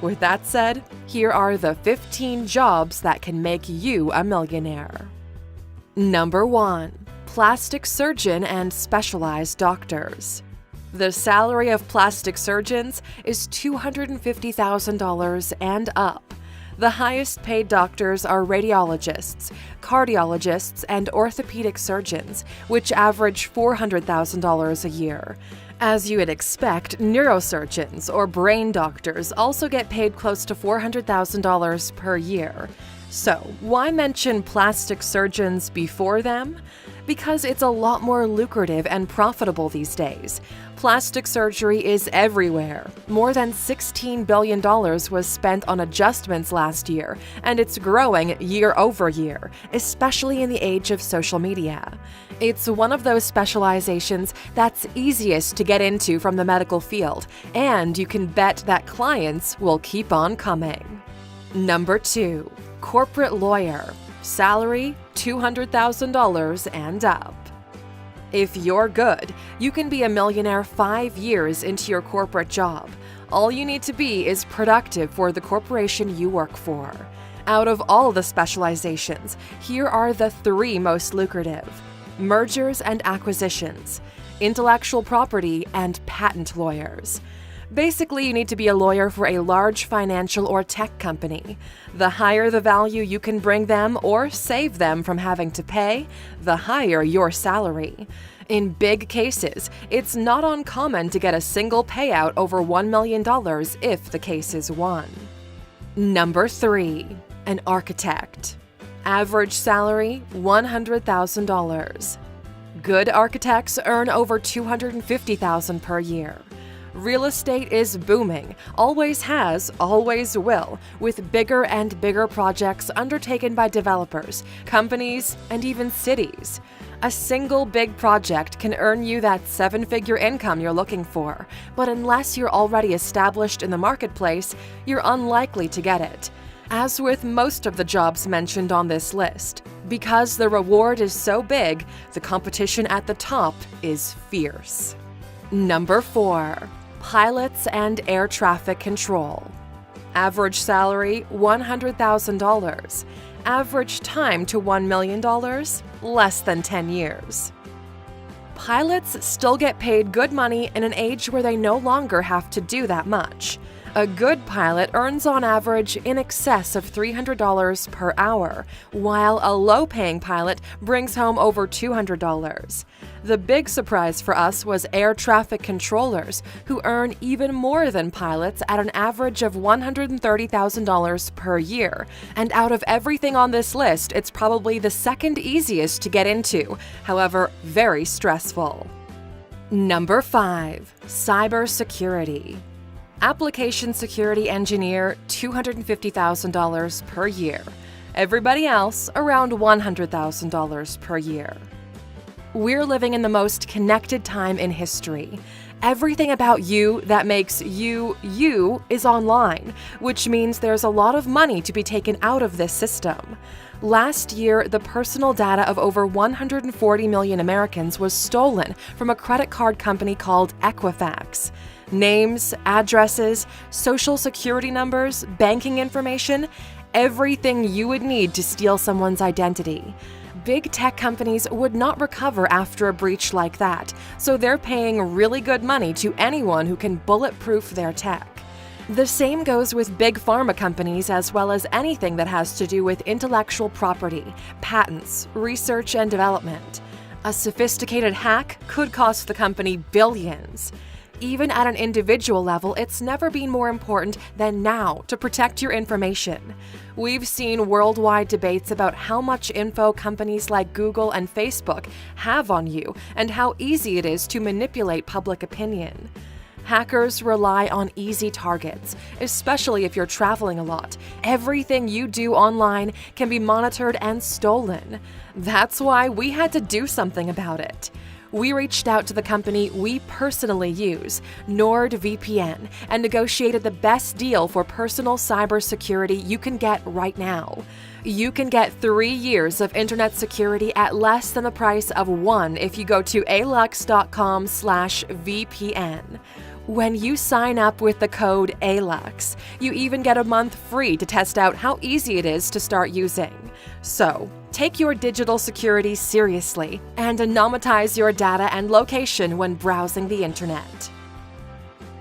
With that said, here are the 15 jobs that can make you a millionaire. Number 1. Plastic surgeon and specialized doctors. The salary of plastic surgeons is $250,000 and up. The highest paid doctors are radiologists, cardiologists, and orthopedic surgeons, which average $400,000 a year. As you would expect, neurosurgeons or brain doctors also get paid close to $400,000 per year. So, why mention plastic surgeons before them? Because it's a lot more lucrative and profitable these days. Plastic surgery is everywhere. More than $16 billion was spent on adjustments last year, and it's growing year over year, especially in the age of social media. It's one of those specializations that's easiest to get into from the medical field, and you can bet that clients will keep on coming. Number 2. Corporate lawyer. Salary $200,000 and up. If you're good, you can be a millionaire 5 years into your corporate job. All you need to be is productive for the corporation you work for. Out of all the specializations, here are the 3 most lucrative: mergers and acquisitions, intellectual property, and patent lawyers. Basically, you need to be a lawyer for a large financial or tech company. The higher the value you can bring them or save them from having to pay, the higher your salary. In big cases, it's not uncommon to get a single payout over $1 million if the case is won. Number 3. An architect. Average salary $100,000. Good architects earn over $250,000 per year. Real estate is booming, always has, always will, with bigger and bigger projects undertaken by developers, companies, and even cities. A single big project can earn you that 7-figure income you're looking for, but unless you're already established in the marketplace, you're unlikely to get it. As with most of the jobs mentioned on this list, because the reward is so big, the competition at the top is fierce. Number 4. Pilots and air traffic control. Average salary $100,000. Average time to $1 million, less than 10 years. Pilots still get paid good money in an age where they no longer have to do that much. A good pilot earns on average in excess of $300 per hour, while a low-paying pilot brings home over $200. The big surprise for us was air traffic controllers, who earn even more than pilots at an average of $130,000 per year. And out of everything on this list, it's probably the second easiest to get into, however, very stressful. Number 5. Cybersecurity. Application security engineer, $250,000 per year. Everybody else, around $100,000 per year. We're living in the most connected time in history. Everything about you that makes you, you is online, which means there's a lot of money to be taken out of this system. Last year, the personal data of over 140 million Americans was stolen from a credit card company called Equifax. Names, addresses, social security numbers, banking information, everything you would need to steal someone's identity. Big tech companies would not recover after a breach like that, so they're paying really good money to anyone who can bulletproof their tech. The same goes with big pharma companies as well as anything that has to do with intellectual property, patents, research and development. A sophisticated hack could cost the company billions. Even at an individual level, it's never been more important than now to protect your information. We've seen worldwide debates about how much info companies like Google and Facebook have on you and how easy it is to manipulate public opinion. Hackers rely on easy targets, especially if you're traveling a lot. Everything you do online can be monitored and stolen. That's why we had to do something about it. We reached out to the company we personally use, NordVPN, and negotiated the best deal for personal cybersecurity you can get right now. You can get 3 years of internet security at less than the price of 1 if you go to alux.com/VPN. When you sign up with the code ALUX, you even get a month free to test out how easy it is to start using. So, take your digital security seriously and anonymize your data and location when browsing the internet.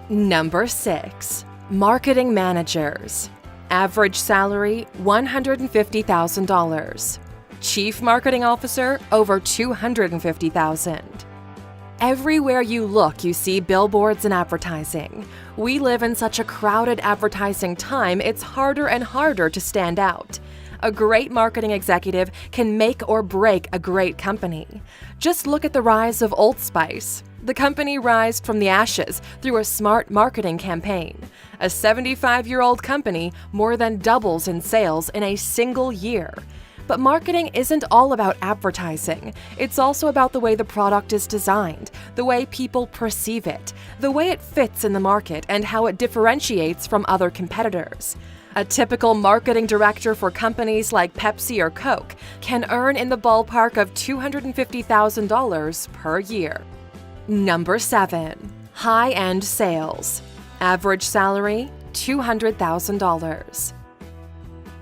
Number 6. Marketing managers. Average salary, $150,000. Chief marketing officer, over $250,000. Everywhere you look, you see billboards and advertising. We live in such a crowded advertising time, it's harder and harder to stand out. A great marketing executive can make or break a great company. Just look at the rise of Old Spice. The company rised from the ashes through a smart marketing campaign. A 75-year-old company more than doubles in sales in a single year. But marketing isn't all about advertising. It's also about the way the product is designed, the way people perceive it, the way it fits in the market, and how it differentiates from other competitors. A typical marketing director for companies like Pepsi or Coke can earn in the ballpark of $250,000 per year. Number 7. High-end sales. Average salary, $200,000.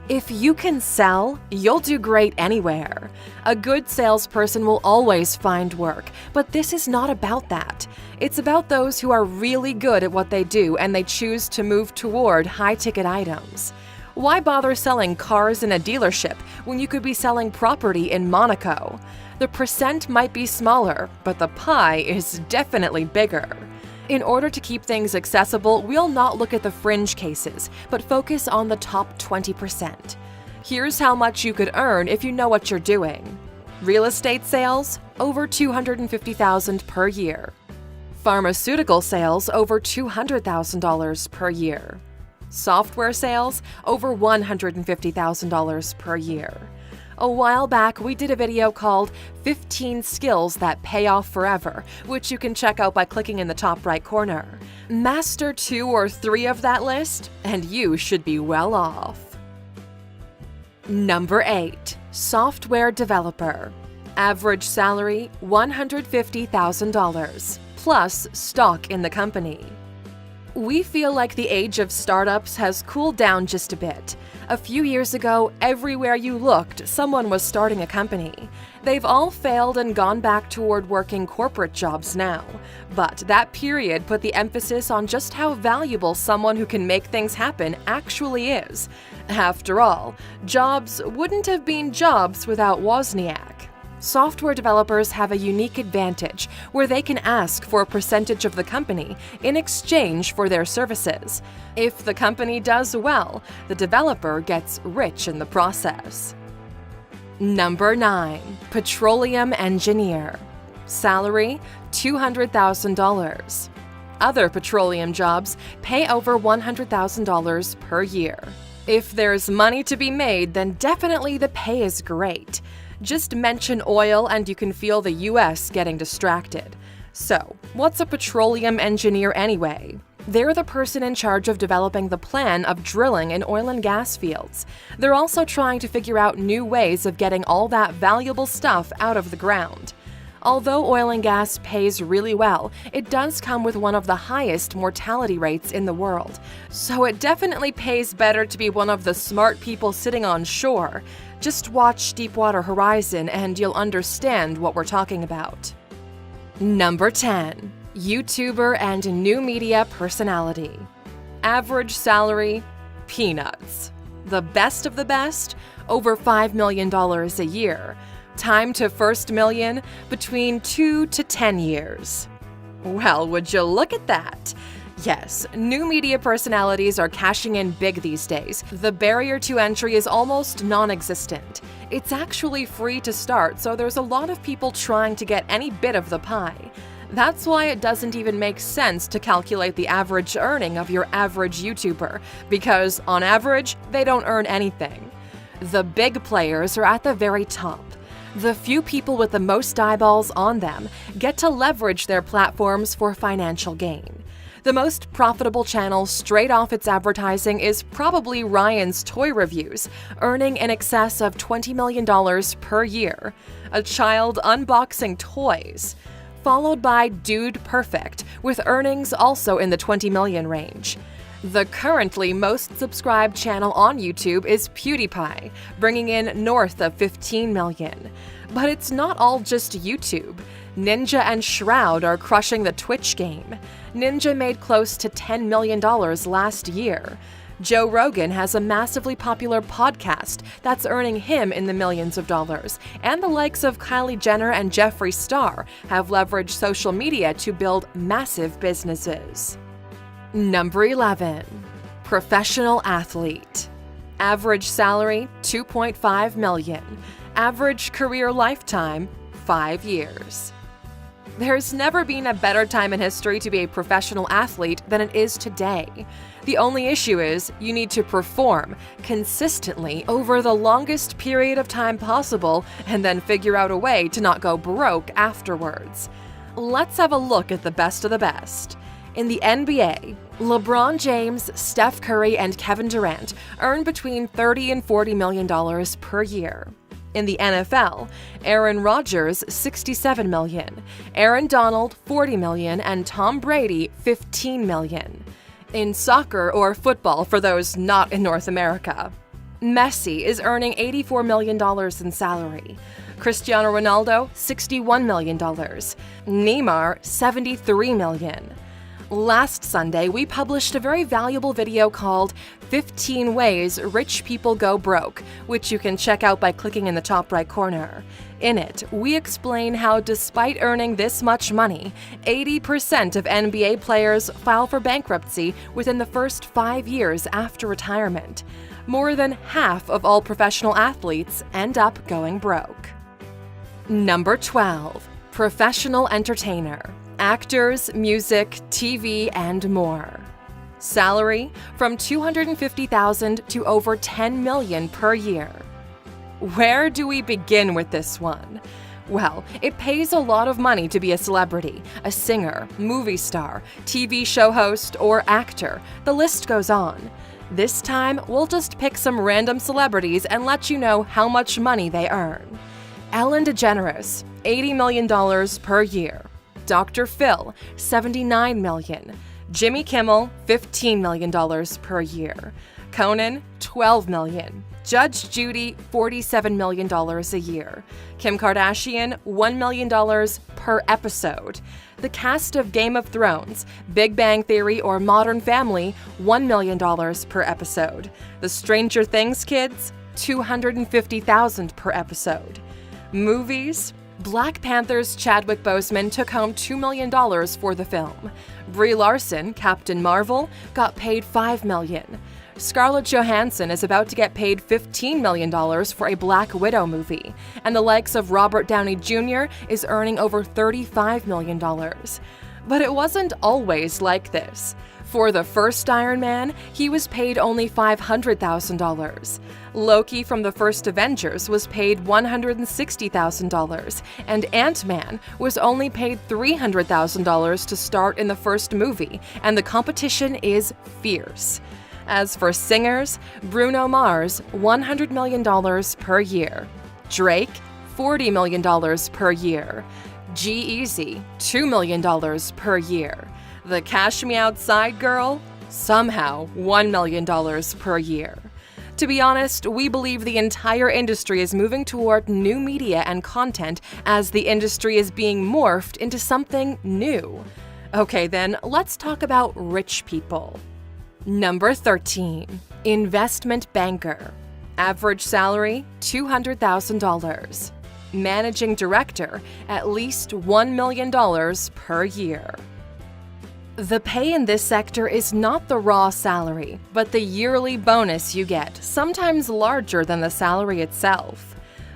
If you can sell, you'll do great anywhere. A good salesperson will always find work, but this is not about that. It's about those who are really good at what they do and they choose to move toward high-ticket items. Why bother selling cars in a dealership when you could be selling property in Monaco? The percent might be smaller, but the pie is definitely bigger. In order to keep things accessible, we'll not look at the fringe cases, but focus on the top 20%. Here's how much you could earn if you know what you're doing. Real estate sales, over $250,000 per year. Pharmaceutical sales, over $200,000 per year. Software sales, over $150,000 per year. A while back, we did a video called 15 Skills That Pay Off Forever, which you can check out by clicking in the top right corner. Master 2 or 3 of that list, and you should be well off. Number 8. Software developer. Average salary, $150,000, plus stock in the company. We feel like the age of startups has cooled down just a bit. A few years ago, everywhere you looked, someone was starting a company. They've all failed and gone back toward working corporate jobs now. But that period put the emphasis on just how valuable someone who can make things happen actually is. After all, jobs wouldn't have been jobs without Wozniak. Software developers have a unique advantage where they can ask for a percentage of the company in exchange for their services. If the company does well, the developer gets rich in the process. Number 9. Petroleum engineer. Salary, $200,000. Other petroleum jobs pay over $100,000 per year. If there's money to be made, then definitely the pay is great. Just mention oil and you can feel the US getting distracted. So, what's a petroleum engineer anyway? They're the person in charge of developing the plan of drilling in oil and gas fields. They're also trying to figure out new ways of getting all that valuable stuff out of the ground. Although oil and gas pays really well, it does come with one of the highest mortality rates in the world. So it definitely pays better to be one of the smart people sitting on shore. Just watch Deepwater Horizon and you'll understand what we're talking about. Number 10. YouTuber and new media personality. Average salary, peanuts. The best of the best, over $5 million a year. Time to first million, between 2 to 10 years. Well, would you look at that? Yes, new media personalities are cashing in big these days. The barrier to entry is almost non-existent. It's actually free to start, so there's a lot of people trying to get any bit of the pie. That's why it doesn't even make sense to calculate the average earning of your average YouTuber, because on average, they don't earn anything. The big players are at the very top. The few people with the most eyeballs on them get to leverage their platforms for financial gain. The most profitable channel straight off its advertising is probably Ryan's Toy Reviews, earning in excess of $20 million per year. A child unboxing toys. followed by Dude Perfect, with earnings also in the 20 million range. The currently most subscribed channel on YouTube is PewDiePie, bringing in north of 15 million. But it's not all just YouTube. Ninja and Shroud are crushing the Twitch game. Ninja made close to $10 million last year. Joe Rogan has a massively popular podcast that's earning him in the millions of dollars, and the likes of Kylie Jenner and Jeffree Star have leveraged social media to build massive businesses. Number 11. Professional athlete. Average salary, $2.5 million. Average career lifetime, 5 years. There's never been a better time in history to be a professional athlete than it is today. The only issue is you need to perform consistently over the longest period of time possible and then figure out a way to not go broke afterwards. Let's have a look at the best of the best. In the NBA, LeBron James, Steph Curry, and Kevin Durant earn between $30 and $40 million per year. In the NFL, Aaron Rodgers, $67 million, Aaron Donald, $40 million, and Tom Brady, $15 million. In soccer or football for those not in North America, Messi is earning $84 million in salary. Cristiano Ronaldo, $61 million. Neymar, $73 million. Last Sunday, we published a very valuable video called 15 Ways Rich People Go Broke, which you can check out by clicking in the top right corner. In it, we explain how despite earning this much money, 80% of NBA players file for bankruptcy within the first 5 years after retirement. More than half of all professional athletes end up going broke. Number 12. Professional entertainer. Actors, music, TV, and more. Salary from $250,000 to over $10 million per year. Where do we begin with this one? Well, it pays a lot of money to be a celebrity, a singer, movie star, TV show host, or actor. The list goes on. This time, we'll just pick some random celebrities and let you know how much money they earn. Ellen DeGeneres, $80 million per year. Dr. Phil, $79 million. Jimmy Kimmel, $15 million per year. Conan, $12 million. Judge Judy, $47 million a year. Kim Kardashian, $1 million per episode. The cast of Game of Thrones, Big Bang Theory, or Modern Family, $1 million per episode. The Stranger Things kids, $250,000 per episode. Movies, Black Panther's Chadwick Boseman took home $2 million for the film. Brie Larson, Captain Marvel, got paid $5 million. Scarlett Johansson is about to get paid $15 million for a Black Widow movie, and the likes of Robert Downey Jr. is earning over $35 million. But it wasn't always like this. For the first Iron Man, he was paid only $500,000. Loki from the first Avengers was paid $160,000, and Ant-Man was only paid $300,000 to start in the first movie, and the competition is fierce. As for singers, Bruno Mars, $100 million per year. Drake, $40 million per year. G-Eazy, $2 million per year. The Cash Me Outside girl, somehow $1 million per year. To be honest, we believe the entire industry is moving toward new media and content as the industry is being morphed into something new. Okay then, let's talk about rich people. Number 13. Investment banker. Average salary, $200,000. Managing director, at least $1 million per year. The pay in this sector is not the raw salary, but the yearly bonus you get, sometimes larger than the salary itself.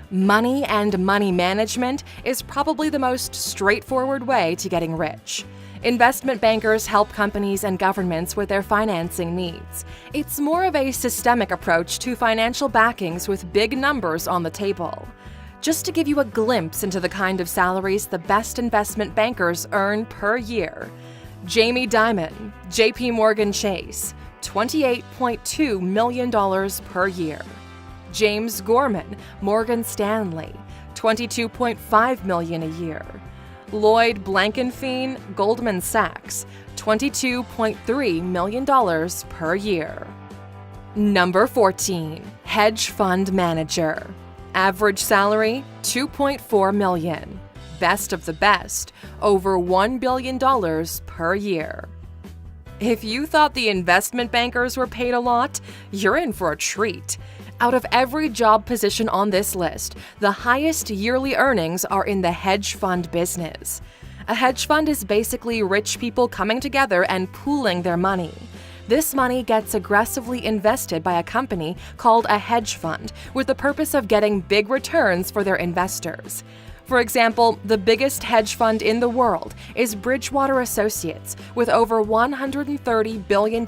Money and money management is probably the most straightforward way to getting rich. Investment bankers help companies and governments with their financing needs. It's more of a systemic approach to financial backings with big numbers on the table. Just to give you a glimpse into the kind of salaries the best investment bankers earn per year. Jamie Dimon, JP Morgan Chase, $28.2 million per year. James Gorman, Morgan Stanley, $22.5 million a year. Lloyd Blankfein, Goldman Sachs, $22.3 million per year. Number 14. Hedge fund manager. Average salary, $2.4 million. Best of the best, over $1 billion per year. If you thought the investment bankers were paid a lot, you're in for a treat. Out of every job position on this list, the highest yearly earnings are in the hedge fund business. A hedge fund is basically rich people coming together and pooling their money. This money gets aggressively invested by a company called a hedge fund with the purpose of getting big returns for their investors. For example, the biggest hedge fund in the world is Bridgewater Associates, with over $130 billion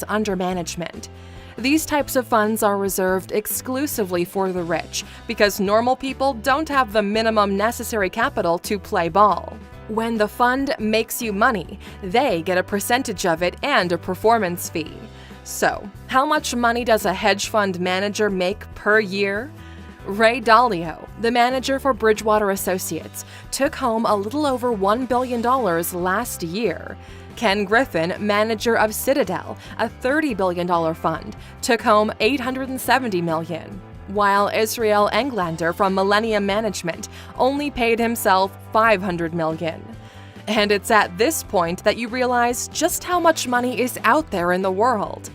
under management. These types of funds are reserved exclusively for the rich because normal people don't have the minimum necessary capital to play ball. When the fund makes you money, they get a percentage of it and a performance fee. So, how much money does a hedge fund manager make per year? Ray Dalio, the manager for Bridgewater Associates, took home a little over $1 billion last year. Ken Griffin, manager of Citadel, a $30 billion fund, took home $870 million, while Israel Englander from Millennium Management only paid himself $500 million. And it's at this point that you realize just how much money is out there in the world.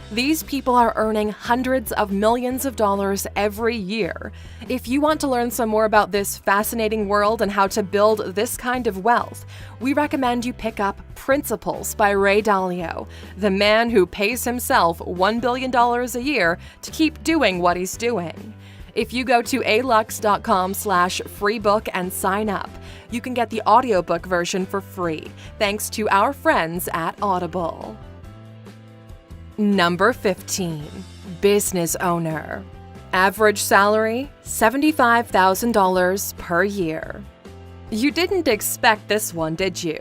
These people are earning hundreds of millions of dollars every year. If you want to learn some more about this fascinating world and how to build this kind of wealth, we recommend you pick up Principles by Ray Dalio, the man who pays himself $1 billion a year to keep doing what he's doing. If you go to alux.com/freebook and sign up, you can get the audiobook version for free, thanks to our friends at Audible. Number 15. Business owner. Average salary, $75,000 per year. You didn't expect this one, did you?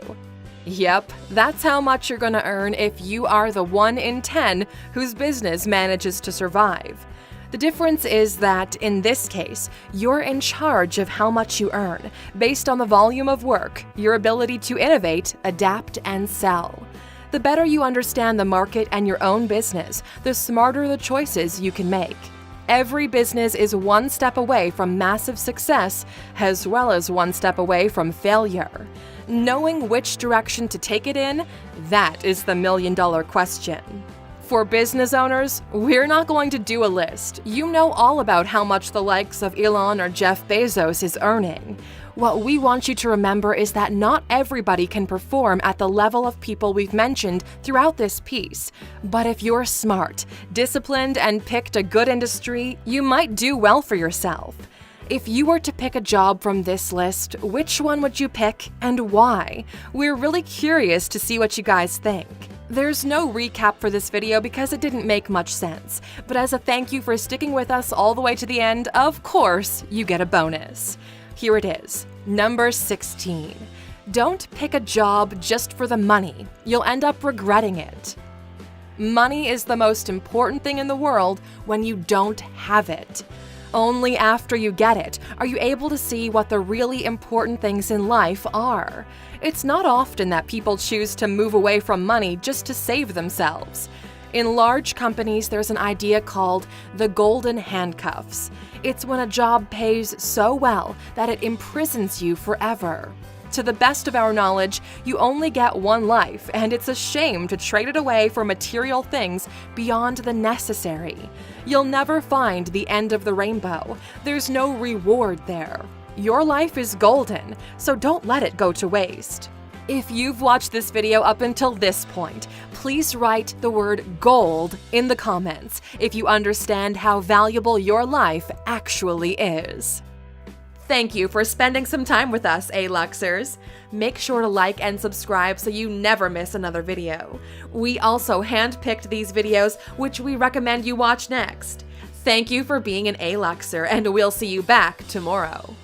Yep, that's how much you're gonna earn if you are the 1 in 10 whose business manages to survive. The difference is that, in this case, you're in charge of how much you earn, based on the volume of work, your ability to innovate, adapt, and sell. The better you understand the market and your own business, the smarter the choices you can make. Every business is one step away from massive success, as well as one step away from failure. Knowing which direction to take it in, that is the million-dollar question. For business owners, we're not going to do a list. You know all about how much the likes of Elon or Jeff Bezos is earning. What we want you to remember is that not everybody can perform at the level of people we've mentioned throughout this piece. But if you're smart, disciplined, and picked a good industry, you might do well for yourself. If you were to pick a job from this list, which one would you pick and why? We're really curious to see what you guys think. There's no recap for this video because it didn't make much sense, but as a thank you for sticking with us all the way to the end, of course, you get a bonus. Here it is. Number 16. Don't pick a job just for the money. You'll end up regretting it. Money is the most important thing in the world when you don't have it. Only after you get it are you able to see what the really important things in life are. It's not often that people choose to move away from money just to save themselves. In large companies, there's an idea called the golden handcuffs. It's when a job pays so well that it imprisons you forever. To the best of our knowledge, you only get one life, and it's a shame to trade it away for material things beyond the necessary. You'll never find the end of the rainbow. There's no reward there. Your life is golden, so don't let it go to waste. If you've watched this video up until this point, please write the word gold in the comments if you understand how valuable your life actually is. Thank you for spending some time with us, A-Luxers. Make sure to like and subscribe so you never miss another video. We also handpicked these videos, which we recommend you watch next. Thank you for being an A-Luxer, and we'll see you back tomorrow.